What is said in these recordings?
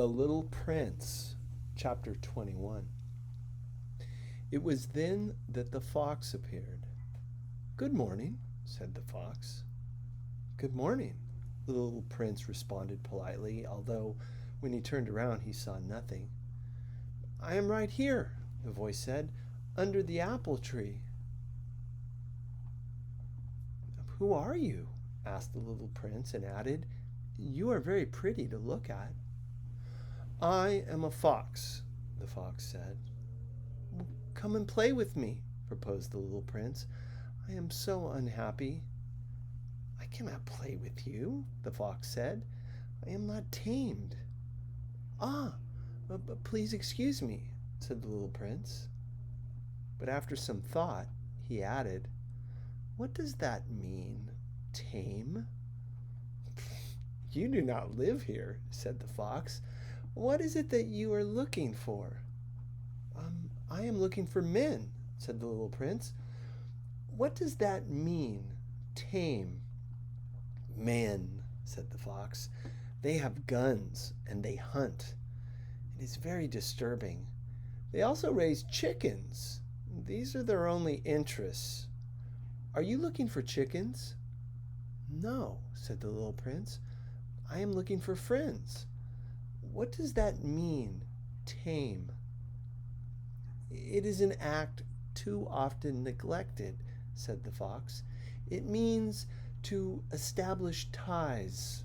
The Little Prince, Chapter 21. It was then that the fox appeared. "Good morning," said the fox. "Good morning," the little prince responded politely, although when he turned around he saw nothing. "I am right here," the voice said, "under the apple tree." "Who are you?" asked the little prince, and added, "You are very pretty to look at." "I am a fox," the fox said. "Well, come and play with me," proposed the little prince. "I am so unhappy." "I cannot play with you," the fox said. "I am not tamed." But please excuse me," said the little prince. But after some thought, he added, "What does that mean, tame?" "You do not live here," said the fox. "What is it that you are looking for?" I am looking for men," said the little prince. "What does that mean, tame?" "Men," said the fox. "They have guns and they hunt. It is very disturbing. They also raise chickens. These are their only interests. Are you looking for chickens?" "No," said the little prince. "I am looking for friends. What does that mean, tame?" "It is an act too often neglected," said the fox. "It means to establish ties."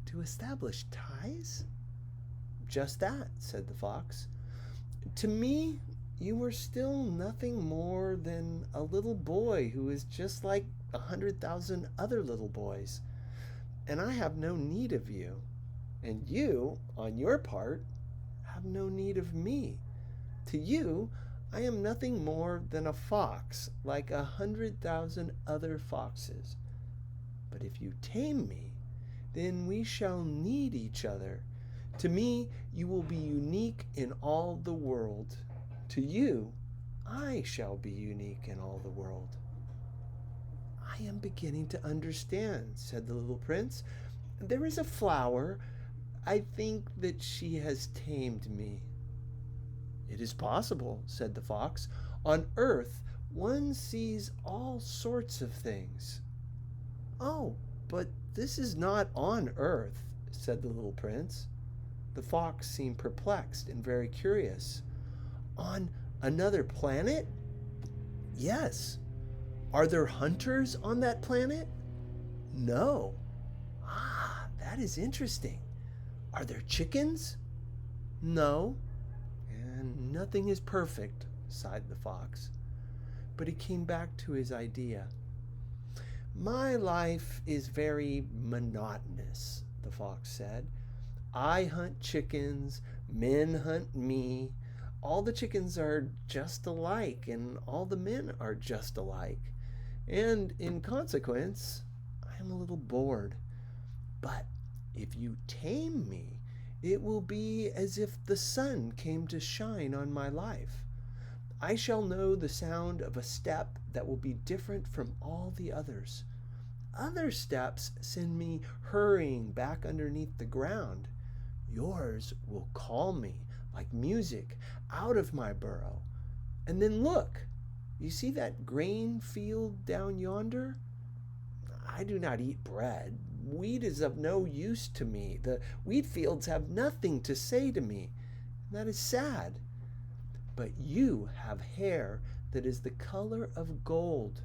"To establish ties?" "Just that," said the fox. "To me, you are still nothing more than a little boy who is just like 100,000 other little boys. And I have no need of you. And you, on your part, have no need of me. To you, I am nothing more than a fox like 100,000 other foxes. But if you tame me, then we shall need each other. To me, you will be unique in all the world. To you, I shall be unique in all the world." "I am beginning to understand," said the little prince. "There is a flower. I think that she has tamed me." "It is possible," said the fox. "On earth, one sees all sorts of things." "Oh, but this is not on earth," said the little prince. The fox seemed perplexed and very curious. "On another planet?" "Yes." "Are there hunters on that planet?" "No." "That is interesting. Are there chickens?" "No." "And nothing is perfect," sighed the fox. But he came back to his idea. "My life is very monotonous," the fox said. "I hunt chickens, men hunt me. All the chickens are just alike, and all the men are just alike. And in consequence, I am a little bored. But if you tame me, it will be as if the sun came to shine on my life. I shall know the sound of a step that will be different from all the others. Other steps send me hurrying back underneath the ground. Yours will call me, like music, out of my burrow. And then look, you see that grain field down yonder? I do not eat bread. Wheat is of no use to me. The wheat fields have nothing to say to me. And that is sad. But you have hair that is the color of gold.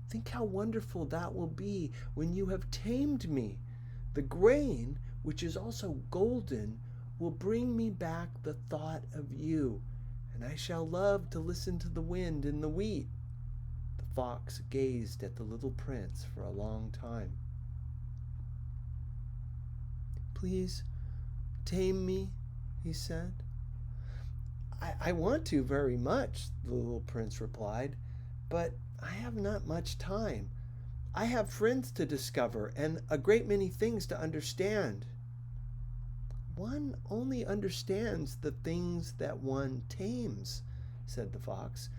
Think how wonderful that will be when you have tamed me. The grain, which is also golden, will bring me back the thought of you, and I shall love to listen to the wind in the wheat." The fox gazed at the little prince for a long time. "Please tame me," he said. I want to very much," the little prince replied, "but I have not much time. I have friends to discover and a great many things to understand." "One only understands the things that one tames," said the fox.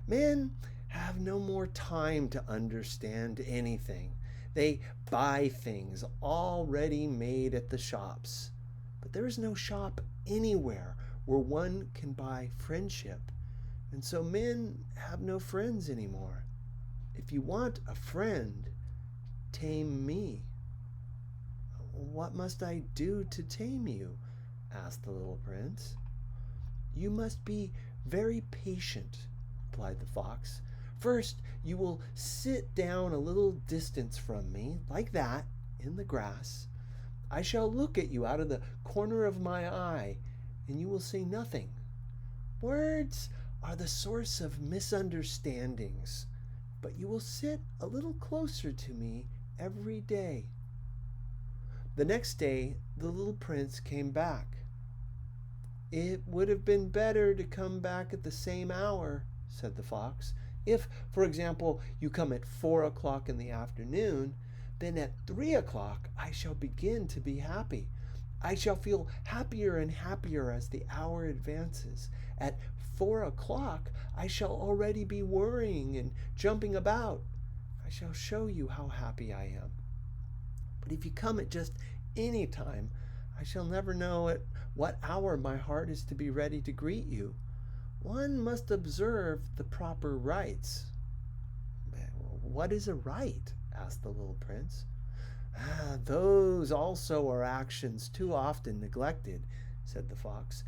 "Men have no more time to understand anything. They buy things already made at the shops. But but there is no shop anywhere where one can buy friendship, and so men have no friends anymore. If you want a friend, tame me." "What must I do to tame you?" asked the little prince. "You must be very patient," replied the fox. "First, you will sit down a little distance from me, like that, in the grass. I shall look at you out of the corner of my eye, and you will say nothing. Words are the source of misunderstandings, but you will sit a little closer to me every day." The next day, the little prince came back. "It would have been better to come back at the same hour," said the fox. "If, for example, you come at 4 o'clock in the afternoon, then at 3 o'clock I shall begin to be happy. I shall feel happier and happier as the hour advances. At 4 o'clock I shall already be worrying and jumping about. I shall show you how happy I am. But if you come at just any time, I shall never know at what hour my heart is to be ready to greet you. One must observe the proper rites." "What is a rite?" asked the little prince. "Those also are actions too often neglected," said the fox.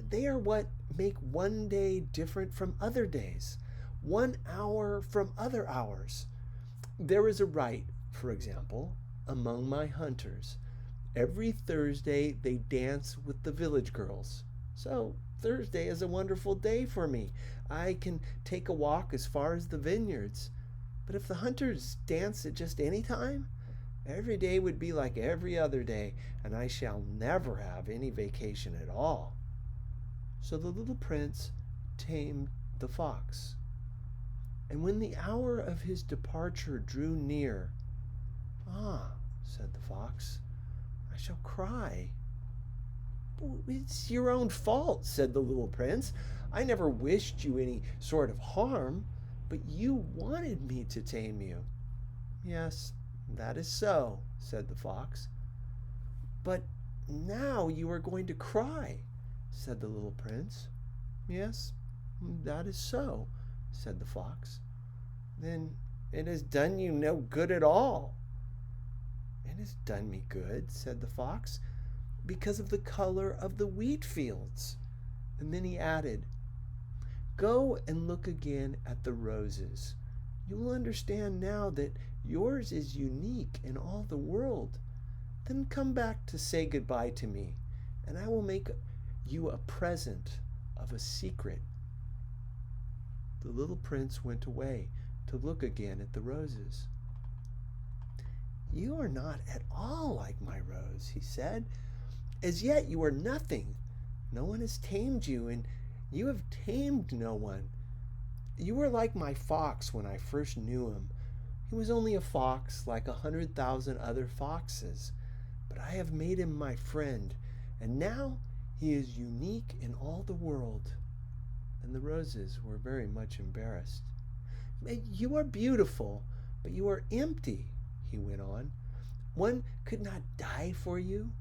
"They are what make one day different from other days, one hour from other hours. There is a rite, for example, among my hunters. Every Thursday they dance with the village girls. So Thursday is a wonderful day for me. I can take a walk as far as the vineyards. But if the hunters dance at just any time, every day would be like every other day, and I shall never have any vacation at all." So the little prince tamed the fox. And when the hour of his departure drew near, "Ah," said the fox, "I shall cry." "It's your own fault," said the little prince. "I never wished you any sort of harm, but you wanted me to tame you." "Yes, that is so," said the fox. "But now you are going to cry," said the little prince. "Yes, that is so," said the fox. "Then it has done you no good at all." "It has done me good," said the fox, "because of the color of the wheat fields." And then he added, "Go and look again at the roses. You will understand now that yours is unique in all the world. Then come back to say goodbye to me, and I will make you a present of a secret." The little prince went away to look again at the roses. "You are not at all like my rose," he said. "As yet you are nothing. No one has tamed you, and you have tamed no one. You were like my fox when I first knew him. He was only a fox like 100,000 other foxes, but I have made him my friend, and now he is unique in all the world." And the roses were very much embarrassed. "You are beautiful, but you are empty," he went on. "One could not die for you.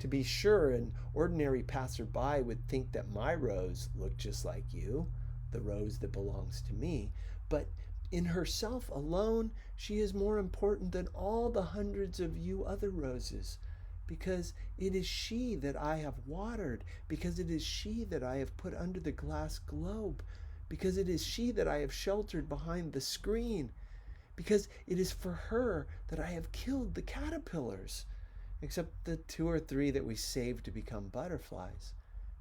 To be sure, an ordinary passerby would think that my rose looked just like you, the rose that belongs to me, but in herself alone she is more important than all the hundreds of you other roses, because it is she that I have watered, because it is she that I have put under the glass globe, because it is she that I have sheltered behind the screen, because it is for her that I have killed the caterpillars, except the 2 or 3 that we saved to become butterflies,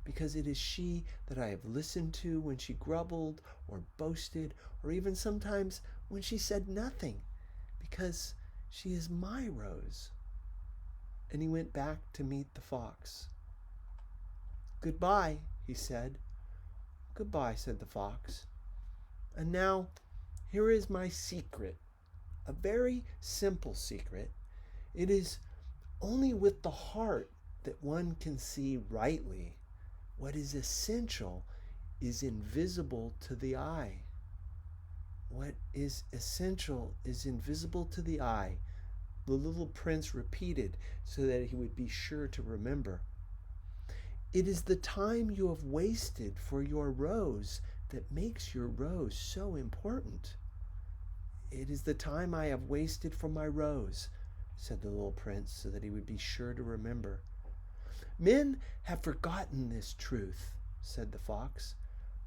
because it is she that I have listened to when she grumbled or boasted, or even sometimes when she said nothing, because she is my rose." And he went back to meet the fox. "Goodbye," he said. "Goodbye," said the fox. "And now here is my secret, a very simple secret. It is only with the heart that one can see rightly. What is essential is invisible to the eye." "What is essential is invisible to the eye," the little prince repeated so that he would be sure to remember. It is the time you have wasted for your rose that makes your rose so important. It is the time I have wasted for my rose, said the little prince, so that he would be sure to remember. Men have forgotten this truth, said the fox,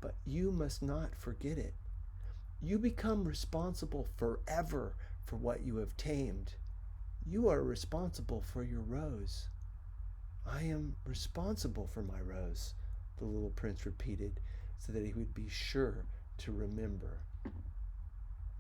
but you must not forget it. You become responsible forever for what you have tamed. You are responsible for your rose. I am responsible for my rose, the little prince repeated, so that he would be sure to remember.